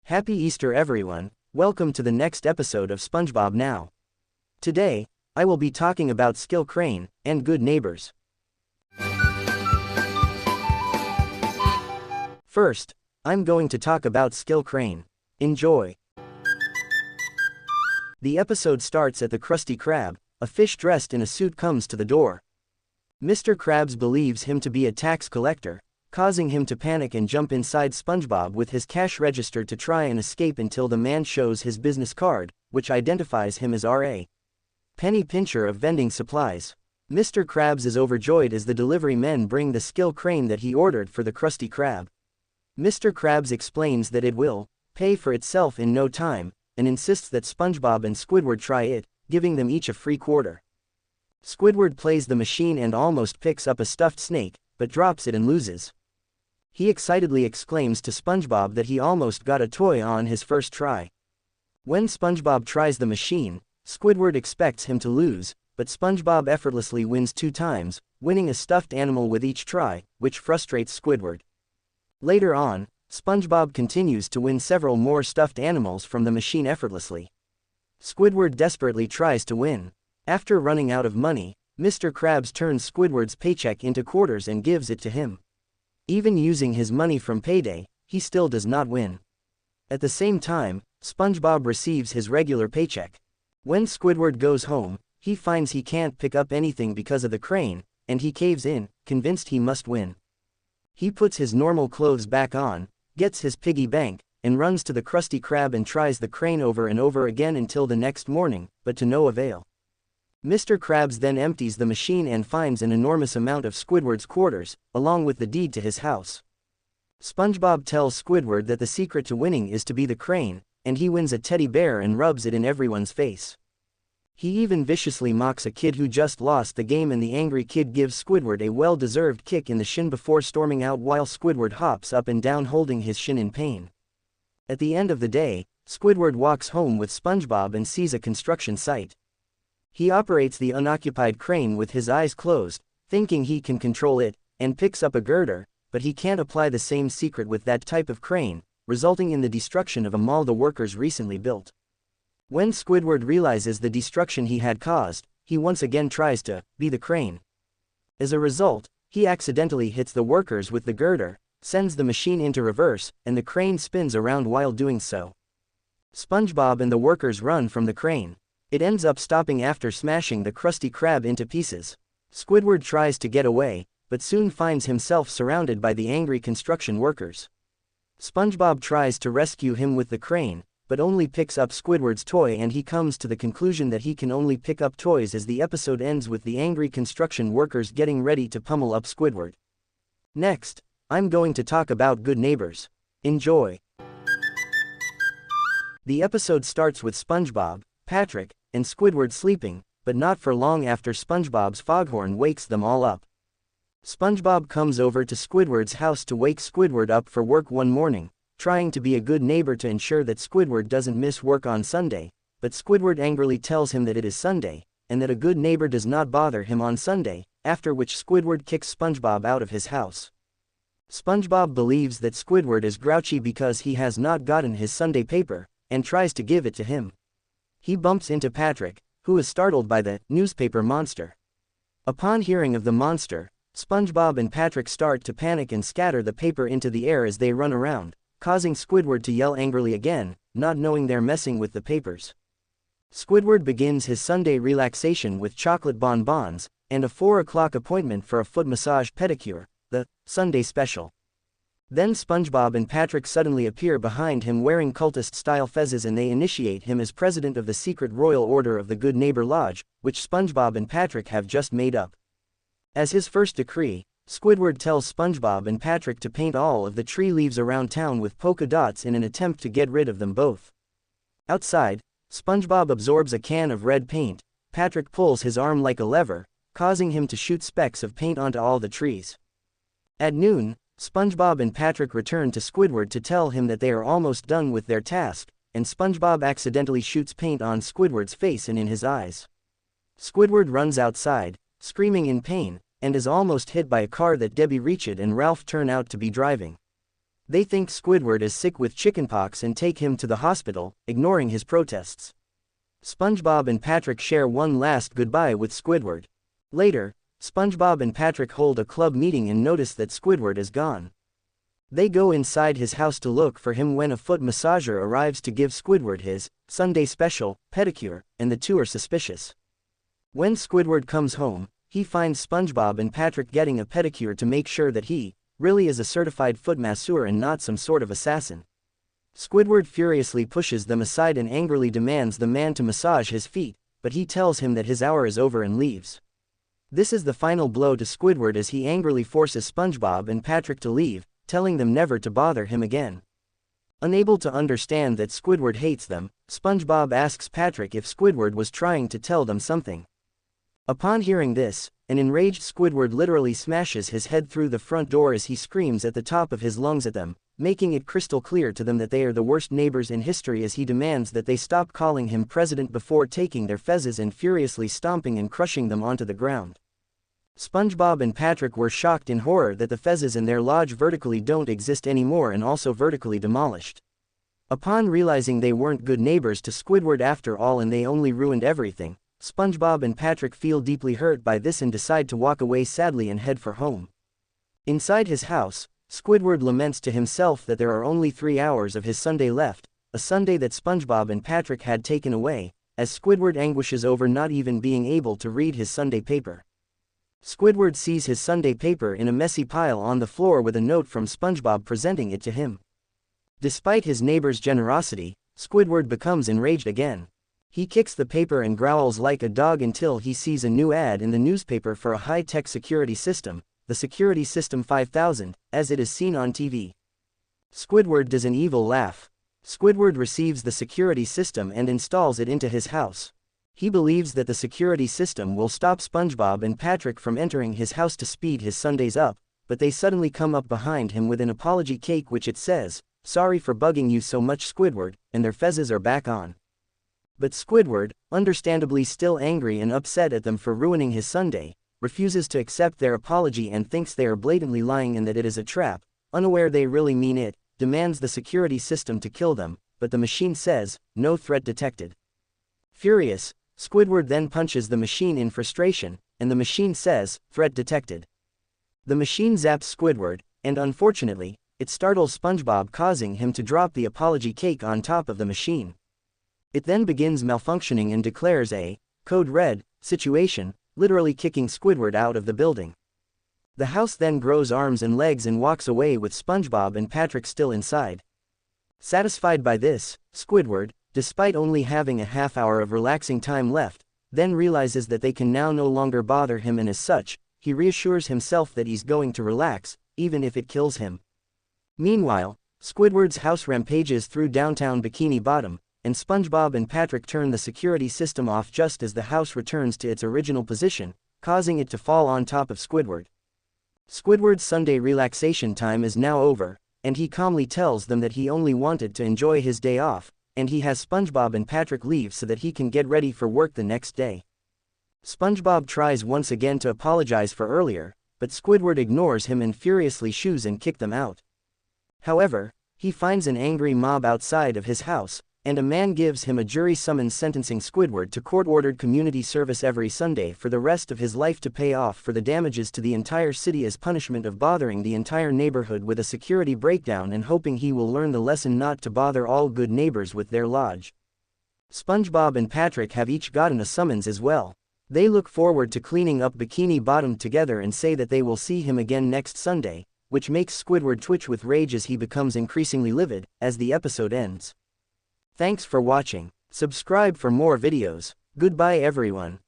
Happy Easter everyone, welcome to the next episode of SpongeBob Now. Today, I will be talking about Skill Crane and Good Neighbors. First, I'm going to talk about Skill Crane. Enjoy. The episode starts at the Krusty Krab. A fish dressed in a suit comes to the door. Mr. Krabs believes him to be a tax collector, causing him to panic and jump inside SpongeBob with his cash register to try and escape until the man shows his business card, which identifies him as R.A. Penny Pincher of Vending Supplies. Mr. Krabs is overjoyed as the delivery men bring the Skill Crane that he ordered for the Krusty Krab. Mr. Krabs explains that it will pay for itself in no time, and insists that SpongeBob and Squidward try it, giving them each a free quarter. Squidward plays the machine and almost picks up a stuffed snake, but drops it and loses. He excitedly exclaims to SpongeBob that he almost got a toy on his first try. When SpongeBob tries the machine, Squidward expects him to lose, but SpongeBob effortlessly wins 2 times, winning a stuffed animal with each try, which frustrates Squidward. Later on, SpongeBob continues to win several more stuffed animals from the machine effortlessly. Squidward desperately tries to win. After running out of money, Mr. Krabs turns Squidward's paycheck into quarters and gives it to him. Even using his money from payday, he still does not win. At the same time, SpongeBob receives his regular paycheck. When Squidward goes home, he finds he can't pick up anything because of the crane, and he caves in, convinced he must win. He puts his normal clothes back on, gets his piggy bank, and runs to the Krusty Krab and tries the crane over and over again until the next morning, but to no avail. Mr. Krabs then empties the machine and finds an enormous amount of Squidward's quarters, along with the deed to his house. SpongeBob tells Squidward that the secret to winning is to be the crane, and he wins a teddy bear and rubs it in everyone's face. He even viciously mocks a kid who just lost the game, and the angry kid gives Squidward a well-deserved kick in the shin before storming out while Squidward hops up and down holding his shin in pain. At the end of the day, Squidward walks home with SpongeBob and sees a construction site. He operates the unoccupied crane with his eyes closed, thinking he can control it, and picks up a girder, but he can't apply the same secret with that type of crane, resulting in the destruction of a mall the workers recently built. When Squidward realizes the destruction he had caused, he once again tries to be the crane. As a result, he accidentally hits the workers with the girder, sends the machine into reverse, and the crane spins around while doing so. SpongeBob and the workers run from the crane. It ends up stopping after smashing the Krusty Krab into pieces. Squidward tries to get away, but soon finds himself surrounded by the angry construction workers. SpongeBob tries to rescue him with the crane, but only picks up Squidward's toy, and he comes to the conclusion that he can only pick up toys as the episode ends with the angry construction workers getting ready to pummel up Squidward. Next, I'm going to talk about Good Neighbors. Enjoy. The episode starts with SpongeBob, Patrick, and Squidward sleeping, but not for long after SpongeBob's foghorn wakes them all up. SpongeBob comes over to Squidward's house to wake Squidward up for work one morning, trying to be a good neighbor to ensure that Squidward doesn't miss work on Sunday, but Squidward angrily tells him that it is Sunday, and that a good neighbor does not bother him on Sunday, after which Squidward kicks SpongeBob out of his house. SpongeBob believes that Squidward is grouchy because he has not gotten his Sunday paper, and tries to give it to him. He bumps into Patrick, who is startled by the newspaper monster. Upon hearing of the monster, SpongeBob and Patrick start to panic and scatter the paper into the air as they run around, causing Squidward to yell angrily again, not knowing they're messing with the papers. Squidward begins his Sunday relaxation with chocolate bonbons, and a 4 o'clock appointment for a foot massage pedicure, the Sunday special. Then SpongeBob and Patrick suddenly appear behind him wearing cultist-style fezzes, and they initiate him as president of the secret royal order of the Good Neighbor Lodge, which SpongeBob and Patrick have just made up. As his first decree, Squidward tells SpongeBob and Patrick to paint all of the tree leaves around town with polka dots in an attempt to get rid of them both. Outside, SpongeBob absorbs a can of red paint. Patrick pulls his arm like a lever, causing him to shoot specks of paint onto all the trees. At noon, SpongeBob and Patrick return to Squidward to tell him that they are almost done with their task, and SpongeBob accidentally shoots paint on Squidward's face and in his eyes. Squidward runs outside, screaming in pain, and is almost hit by a car that Debbie Reachit and Ralph turn out to be driving. They think Squidward is sick with chickenpox and take him to the hospital, ignoring his protests. SpongeBob and Patrick share one last goodbye with Squidward. Later, SpongeBob and Patrick hold a club meeting and notice that Squidward is gone. They go inside his house to look for him when a foot massager arrives to give Squidward his Sunday special pedicure, and the two are suspicious. When Squidward comes home, he finds SpongeBob and Patrick getting a pedicure to make sure that he really is a certified foot masseur and not some sort of assassin. Squidward furiously pushes them aside and angrily demands the man to massage his feet, but he tells him that his hour is over and leaves. This is the final blow to Squidward as he angrily forces SpongeBob and Patrick to leave, telling them never to bother him again. Unable to understand that Squidward hates them, SpongeBob asks Patrick if Squidward was trying to tell them something. Upon hearing this, an enraged Squidward literally smashes his head through the front door as he screams at the top of his lungs at them, making it crystal clear to them that they are the worst neighbors in history as he demands that they stop calling him president before taking their fezzes and furiously stomping and crushing them onto the ground. SpongeBob and Patrick were shocked in horror that the fezzes in their lodge vertically don't exist anymore and also vertically demolished. Upon realizing they weren't good neighbors to Squidward after all and they only ruined everything, SpongeBob and Patrick feel deeply hurt by this and decide to walk away sadly and head for home. Inside his house, Squidward laments to himself that there are only 3 hours of his Sunday left, a Sunday that SpongeBob and Patrick had taken away, as Squidward anguishes over not even being able to read his Sunday paper. Squidward sees his Sunday paper in a messy pile on the floor with a note from SpongeBob presenting it to him. Despite his neighbor's generosity, Squidward becomes enraged again. He kicks the paper and growls like a dog until he sees a new ad in the newspaper for a high-tech security system, the Security System 5000, as it is seen on TV. Squidward does an evil laugh. Squidward receives the security system and installs it into his house. He believes that the security system will stop SpongeBob and Patrick from entering his house to speed his Sundays up, but they suddenly come up behind him with an apology cake which it says, "Sorry for bugging you so much, Squidward," and their fezzes are back on. But Squidward, understandably still angry and upset at them for ruining his Sunday, refuses to accept their apology and thinks they are blatantly lying and that it is a trap, unaware they really mean it, demands the security system to kill them, but the machine says, "No threat detected." Furious, Squidward then punches the machine in frustration, and the machine says, "Threat detected." The machine zaps Squidward, and unfortunately, it startles SpongeBob, causing him to drop the apology cake on top of the machine. It then begins malfunctioning and declares a code red situation, literally kicking Squidward out of the building. The house then grows arms and legs and walks away with SpongeBob and Patrick still inside. Satisfied by this, Squidward, despite only having a half hour of relaxing time left, then realizes that they can now no longer bother him, and as such, he reassures himself that he's going to relax, even if it kills him. Meanwhile, Squidward's house rampages through downtown Bikini Bottom, and SpongeBob and Patrick turn the security system off just as the house returns to its original position, causing it to fall on top of Squidward. Squidward's Sunday relaxation time is now over, and he calmly tells them that he only wanted to enjoy his day off, and he has SpongeBob and Patrick leave so that he can get ready for work the next day. SpongeBob tries once again to apologize for earlier, but Squidward ignores him and furiously shoos and kicks them out. However, he finds an angry mob outside of his house, and a man gives him a jury summons sentencing Squidward to court-ordered community service every Sunday for the rest of his life to pay off for the damages to the entire city as punishment of bothering the entire neighborhood with a security breakdown and hoping he will learn the lesson not to bother all good neighbors with their lodge. SpongeBob and Patrick have each gotten a summons as well. They look forward to cleaning up Bikini Bottom together and say that they will see him again next Sunday, which makes Squidward twitch with rage as he becomes increasingly livid as the episode ends. Thanks for watching. Subscribe for more videos. Goodbye everyone.